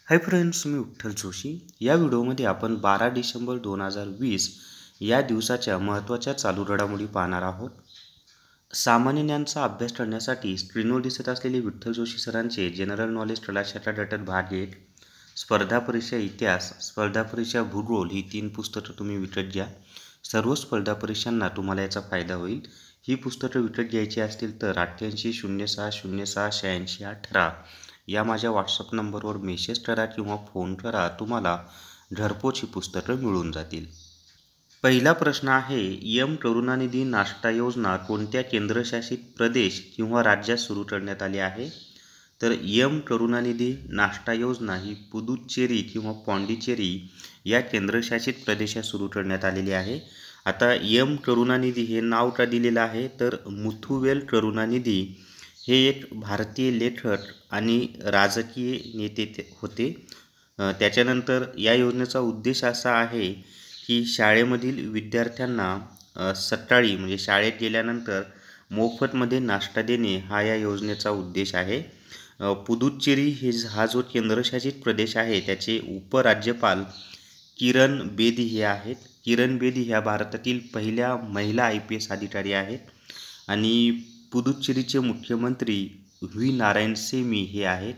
Hi friends, मी विठ्ठल जोशी. या व्हिडिओमध्ये आपण 12 डिसेंबर 2020 या दिवसाच्या महत्त्वाच्या चालू घडामोडी पाहणार आहोत. सामान्य ज्ञानचा अभ्यास करण्यासाठी स्क्रीनवर दिसत असलेले विठ्ठल जोशी सरांचे जनरल नॉलेज तळाशाचा गटात भाग 1, स्पर्धा परीक्षा इतिहास, स्पर्धा परीक्षा भूगोल ही 3 पुस्तकं तुम्ही विकत घ्या. सर्व स्पर्धा परीक्षांना तुम्हाला याचा फायदा होईल. ही पुस्तकं विकत घ्यायची असतील तर 8806068618 या माझ्या व्हॉट्सअप नंबरवर मेसेज करा किंवा फोन करा. तुम्हाला घरपोच ही पुस्तकं मिळून जातील. पहिला प्रश्न आहे, एम करुणानिधी नाश्ता योजना कोणत्या केंद्रशासित प्रदेश किंवा राज्यात सुरू करण्यात आली आहे? तर एम करुणानिधी नाश्ता योजना ही पुदुच्चेरी किंवा पॉंडिचेरी या केंद्रशासित प्रदेशात सुरू करण्यात आलेली आहे. आता एम करुणानिधी हे नाव का दिलेलं आहे? तर मुथुवेल करुणानिधी हे एक भारतीय लेखक आणि राजकीय नेते होते. त्याच्यानंतर या योजनेचा उद्देश असा आहे की शाळेमधील विद्यार्थ्यांना सकाळी म्हणजे शाळेत गेल्यानंतर मोफतमध्ये नाश्ता देणे हा या योजनेचा उद्देश आहे. पुदुच्चेरी हा जो केंद्रशासित प्रदेश आहे त्याचे उपराज्यपाल किरण बेदी हे आहेत. किरण बेदी ह्या भारतातील पहिल्या महिला IPS अधिकारी आहेत आणि पुदुच्चेरीचे मुख्यमंत्री व्ही नारायणसेमी हे आहेत.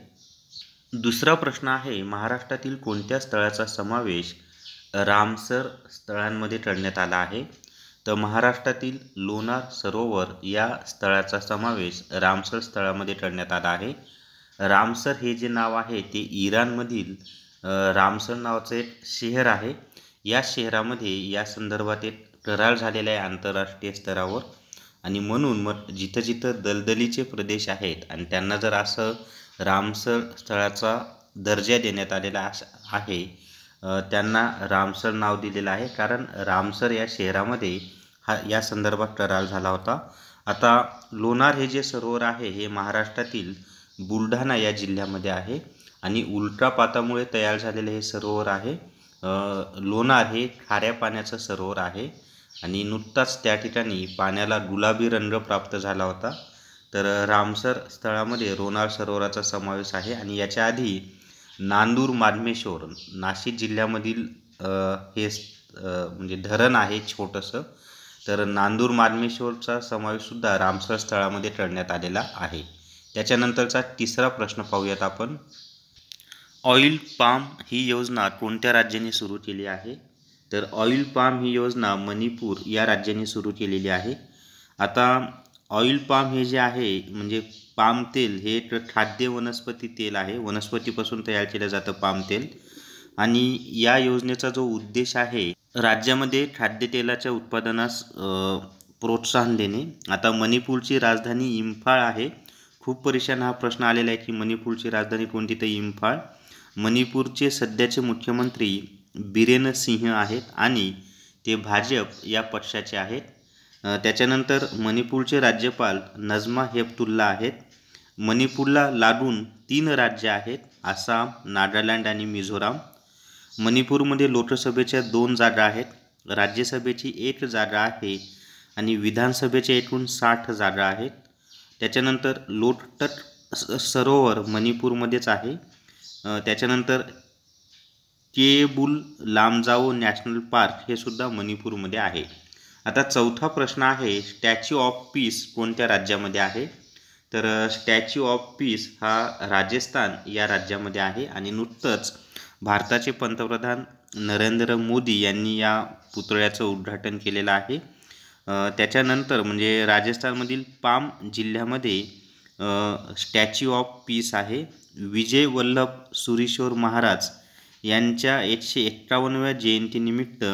दुसरा प्रश्न आहे, महाराष्ट्रातील कोणत्या स्थळाचा समावेश रामसर स्थळांमध्ये करण्यात आला आहे? तर महाराष्ट्रातील लोणार सरोवर या स्थळाचा समावेश रामसर स्थळामध्ये करण्यात आला आहे. रामसर हे जे नाव आहे ते इराणमधील रामसर नावाचं एक शहर आहे. या शहरामध्ये या संदर्भात एक करार झालेला आहे आंतरराष्ट्रीय स्तरावर आणि म्हणून मग जिथं जिथं दलदलीचे प्रदेश आहेत आणि त्यांना जर असं रामसर स्थळाचा दर्जा देण्यात आलेला आहे त्यांना रामसर नाव दिलेलं आहे, कारण रामसर या शहरामध्ये या संदर्भात करार झाला होता. आता लोणार हे जे सरोवर आहे हे महाराष्ट्रातील बुलढाणा या जिल्ह्यामध्ये आहे आणि उल्कापातामुळे तयार झालेले हे सरोवर आहे. लोणार हे खाऱ्या पाण्याचं सरोवर आहे आणि नुकताच त्या ठिकाणी पाण्याला गुलाबी रंग प्राप्त झाला होता. तर रामसर स्थळामध्ये लोणार सरोवराचा समावेश आहे आणि याच्या आधी नांदूर मार्लेश्वर नाशिक जिल्ह्यामधील हे म्हणजे धरण आहे छोटंसं. तर नांदूर मार्लेश्वरचा समावेशसुद्धा रामसर स्थळामध्ये करण्यात आलेला आहे. त्याच्यानंतरचा तिसरा प्रश्न पाहूयात आपण. ऑइल पाम ही योजना कोणत्या राज्याने सुरू केली आहे? तर ऑइल पाम ही योजना मणिपूर या राज्याने सुरू केलेली आहे. आता ऑइल पाम हे जे आहे म्हणजे पाम तेल हे एक खाद्य वनस्पती तेल आहे. वनस्पतीपासून तयार केलं जातं पाम तेल आणि या योजनेचा जो उद्देश आहे राज्यामध्ये खाद्यतेलाच्या उत्पादनास प्रोत्साहन देणे. आता मणिपूरची राजधानी इम्फाळ आहे. खूप परीक्षांना हा प्रश्न आलेला आहे की मणिपूरची राजधानी कोणती? तर इम्फाळ. मणिपूरचे सध्याचे मुख्यमंत्री बिरेन सिंह आहेत आणि ते भाजप या पक्षाचे आहेत. त्याच्यानंतर मणिपूरचे राज्यपाल नजमा हेपतुल्ला आहेत. मणिपूरला लागून 3 राज्य आहेत, आसाम, नागालँड आणि मिझोराम. मणिपूरमध्ये लोकसभेच्या 2 जागा आहेत, राज्यसभेची 1 जागा आहे आणि विधानसभेच्या एकूण 60 जागा आहेत. त्याच्यानंतर लोकटक सरोवर मणिपूरमध्येच आहे. त्याच्यानंतर केबुल लामजाओ नॅशनल पार्क हे सुद्धा मणिपूरमध्ये आहे. आता चौथा प्रश्न आहे, स्टॅच्यू ऑफ पीस कोणत्या राज्यामध्ये आहे? तर स्टॅच्यू ऑफ पीस हा राजस्थान या राज्यामध्ये आहे आणि नुकतंच भारताचे पंतप्रधान नरेंद्र मोदी यांनी या पुतळ्याचं उद्घाटन केलेलं आहे. त्याच्यानंतर म्हणजे राजस्थानमधील पाम जिल्ह्यामध्ये स्टॅच्यू ऑफ पीस आहे. विजय वल्लभ सुरीश्वर महाराज यांच्या 151व्या जयंतीनिमित्त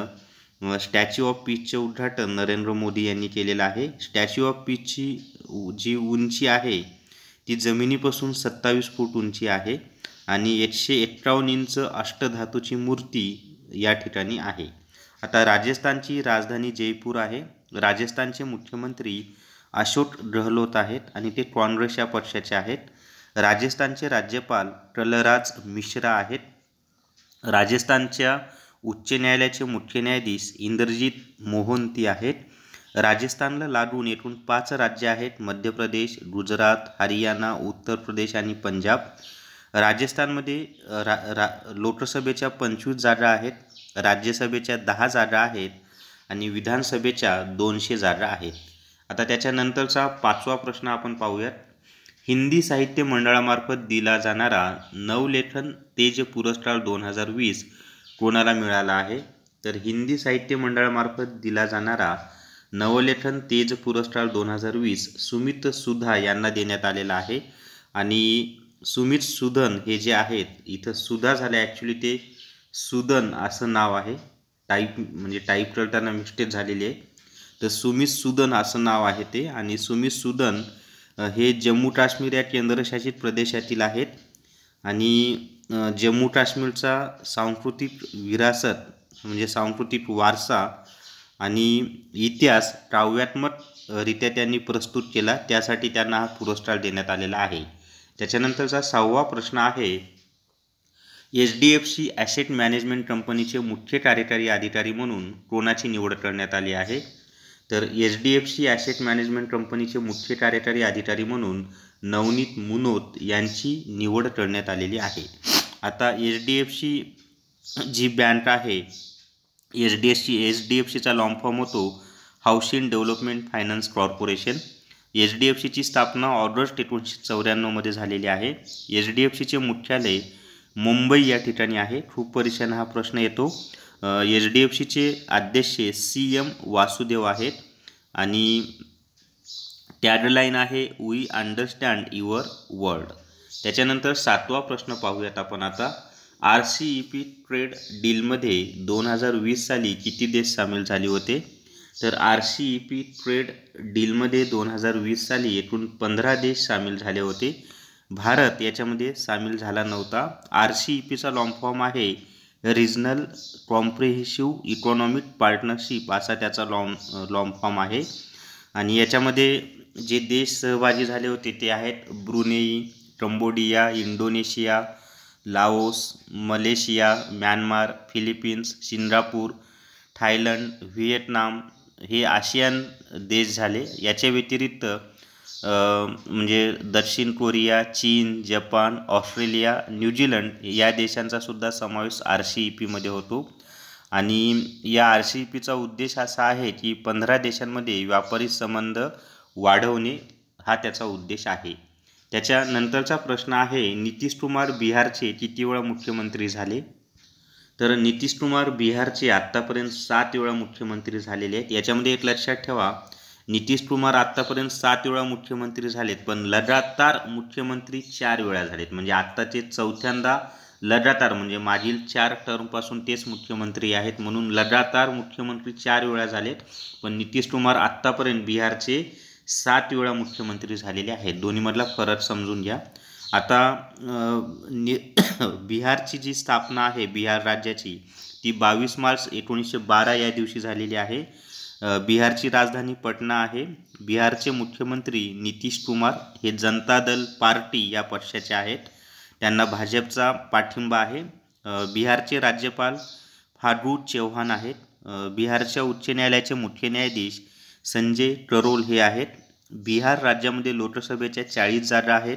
स्टॅच्यू ऑफ पीसचे उद्घाटन नरेंद्र मोदी यांनी केलेलं आहे. स्टॅच्यू ऑफ पीसची जी उंची आहे ती जमिनीपासून 27 फूट उंची आहे आणि 151 इंच अष्टधातूची मूर्ती या ठिकाणी आहे. आता राजस्थानची राजधानी जयपूर आहे. राजस्थानचे मुख्यमंत्री अशोक गहलोत आहेत आणि ते काँग्रेस या पक्षाचे आहेत. राजस्थानचे राज्यपाल कलराज मिश्रा आहेत. राजस्थानच्या उच्च न्यायालयाचे मुख्य न्यायाधीश इंद्रजीत मोहंती आहेत. राजस्थानला लागून एकूण 5 राज्य आहेत, मध्य प्रदेश, गुजरात, हरियाणा, उत्तर प्रदेश आणि पंजाब. राजस्थानमध्ये लोकसभेच्या 25 जागा आहेत, राज्यसभेच्या 10 जागा आहेत आणि विधानसभेच्या 200 जागा आहेत. आता त्याच्यानंतरचा 5वा प्रश्न आपण पाहूयात. हिंदी साहित्य मंडळामार्फत दिला जाणारा नवलेखन तेज पुरस्कार 2020 कोणाला मिळाला आहे? तर हिंदी साहित्य मंडळामार्फत दिला जाणारा नवलेखन तेज पुरस्कार 2020 सुमित सुधा यांना देण्यात आलेला आहे. आणि सुमित सुधन हे जे आहेत, इथं सुधा झाले, ॲक्च्युली ते सुदन असं नाव आहे, टाईप करताना मिस्टेक झालेली आहे. तर सुमित सुदन असं नाव आहे ते. आणि सुमित सुदन हे जम्मू काश्मीर या केंद्रशासित प्रदेशातील आहेत. आणि जम्मू काश्मीरचा सांस्कृतिक विरासत म्हणजे सांस्कृतिक वारसा आणि इतिहास काव्यात्मकरित्या त्यांनी प्रस्तुत केला, त्यासाठी त्यांना हा पुरस्कार देण्यात आलेला आहे. त्याच्यानंतरचा 6वा प्रश्न आहे. HDFC ॲसेट मॅनेजमेंट कंपनीचे मुख्य कार्यकारी अधिकारी म्हणून कोणाची निवड करण्यात आली आहे? तर HDFC ॲसेट मॅनेजमेंट कंपनीचे मुख्य कार्यकारी अधिकारी म्हणून नवनीत मुनोत यांची निवड करण्यात आलेली आहे. आता HDFC जी बँक आहे, HDFCचा लॉंग फॉर्म होतो हाऊसिंग डेव्हलपमेंट फायनान्स कॉर्पोरेशन. HDFCची स्थापना ऑगस्ट 1994 मध्ये झालेली आहे. HDFCचे मुख्यालय मुंबई या ठिकाणी आहे. खूप परीक्षांना हा प्रश्न येतो. HDFCचे अध्यक्ष CM वासुदेव आहेत आणि टॅगलाईन आहे वी अंडरस्टँड युअर वर्ल्ड. त्याच्यानंतर 7वा प्रश्न पाहूयात आपण आता. RCEP ट्रेड डीलमध्ये 2020 साली किती देश सामील झाले होते? तर RCEP ट्रेड डीलमध्ये 2020 साली एकूण 15 देश सामील झाले होते. भारत याच्यामध्ये सामील झाला नव्हता. RCEPचा लॉंग फॉर्म आहे रिजनल कॉम्प्रिहेन्सिव्ह इकॉनॉमिक पार्टनरशिप असा त्याचा लॉंग फॉर्म आहे. आणि याच्यामध्ये जे देश सहभागी झाले होते ते आहेत Brunei, Cambodia, Indonesia, Laos, Malaysia, Myanmar, Philippines, Singapore, Thailand, Vietnam हे आशियान देश झाले. याच्या व्यतिरिक्त म्हणजे दक्षिण कोरिया, चीन, जपान, ऑस्ट्रेलिया, न्यूझीलंड या देशांचा सुद्धा समावेश RCEPमध्ये होतो. आणि या RCEPचा उद्देश असा आहे की 15 देशांमध्ये व्यापारी संबंध वाढवणे हा त्याचा उद्देश आहे. त्याच्यानंतरचा प्रश्न आहे. नितीश कुमार बिहारचे किती वेळा मुख्यमंत्री झाले? तर नितीश कुमार बिहारचे आत्तापर्यंत 7 वेळा मुख्यमंत्री झालेले आहेत. याच्यामध्ये एक लक्षात ठेवा, नितीश कुमार आत्तापर्यंत 7 वेळा मुख्यमंत्री झालेत, पण लगातार मुख्यमंत्री 4 वेळा झालेत. म्हणजे आत्ता ते चौथ्यांदा लगातार, म्हणजे मागील 4 टर्मपासून तेच मुख्यमंत्री आहेत, म्हणून लगातार मुख्यमंत्री 4 वेळा झालेत. पण नितीश कुमार आत्तापर्यंत बिहारचे 7 वेळा मुख्यमंत्री झालेले आहेत. दोन्हीमधला फरक समजून घ्या. आता बिहारची जी स्थापना आहे बिहार राज्याची, ती 22 मार्च 1912 या दिवशी झालेली आहे. बिहारची राजधानी पटना आहे. बिहारचे मुख्यमंत्री नितीश कुमार हे जनता दल पार्टी या पक्षाचे आहेत. त्यांना भाजपचा पाठिंबा आहे. बिहारचे राज्यपाल फागू चौहान आहेत. बिहारच्या उच्च न्यायालयाचे मुख्य न्यायाधीश संजय करोल हे आहेत. बिहार राज्यामध्ये लोकसभेच्या 40 जागा आहेत,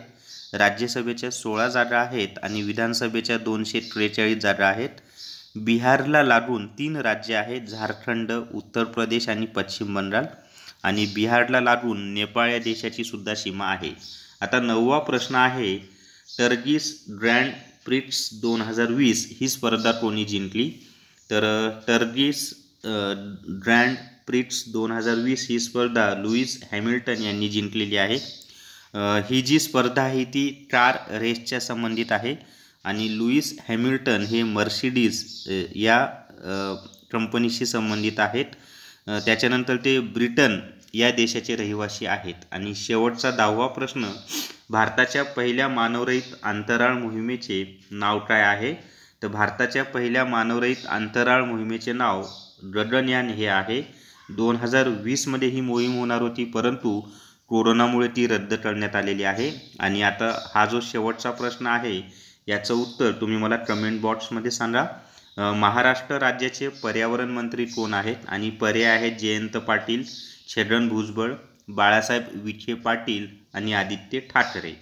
राज्यसभेच्या 16 जागा आहेत आणि विधानसभेच्या 243 जागा आहेत. बिहारला लागून 3 राज्ये आहेत, झारखंड, उत्तर प्रदेश आणि पश्चिम बंगाल. आणि बिहारला लागून नेपाळ या देशाची सुद्धा सीमा आहे. आता 9वा प्रश्न आहे. टर्किश ग्रँड प्रिक्स 2020 ही स्पर्धा कोणी जिंकली? तर टर्किश ग्रँड प्रिक्स 2020 ही स्पर्धा लुईस हॅमिल्टन यांनी जिंकलेली आहे. ही जी स्पर्धा आहे ती कार रेसच्या संबंधित आहे आणि लुईस हॅमिल्टन हे मर्सिडीज या कंपनीशी संबंधित आहेत. त्याच्यानंतर ते ब्रिटन या देशाचे रहिवासी आहेत. आणि शेवटचा 10वा प्रश्न. भारताच्या पहिल्या मानवरहित अंतराळ मोहिमेचे नाव काय आहे? तर भारताच्या पहिल्या मानवरहित अंतराळ मोहिमेचे नाव गगनयान हे आहे. 2020 मध्ये ही मोहीम होणार होती, परंतु कोरोनामुळे ती रद्द करण्यात आलेली आहे. आणि आता हा जो शेवटचा प्रश्न आहे याचं उत्तर तुम्ही मला कमेंट बॉक्समध्ये सांगा. महाराष्ट्र राज्याचे पर्यावरण मंत्री कोण आहेत? आणि पर्याय आहेत जयंत पाटील, छगन भुजबळ, बाळासाहेब विखे पाटील आणि आदित्य ठाकरे.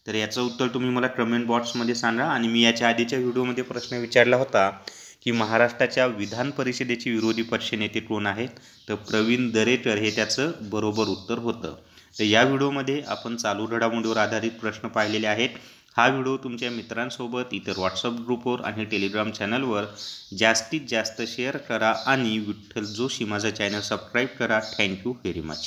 तर याचं उत्तर तुम्ही मला कमेंट बॉक्समध्ये सांगा. आणि मी याच्या आधीच्या व्हिडिओमध्ये प्रश्न विचारला होता की महाराष्ट्राच्या विधान परिषदेचे विरोधी पक्षनेते कोण आहेत, तर प्रवीण दरेकर हे त्याचं बरोबर उत्तर होतं. तर या व्हिडिओमध्ये आपण चालू घडामोडीवर आधारित प्रश्न पाहिलेले आहेत. हा व्हिडिओ तुमच्या मित्रांसोबत, इतर व्हॉट्सअप ग्रुपवर आणि टेलिग्राम चॅनलवर जास्तीत जास्त शेअर करा आणि विठ्ठल जोशी माझा चॅनल सबस्क्राईब करा. Thank you very much.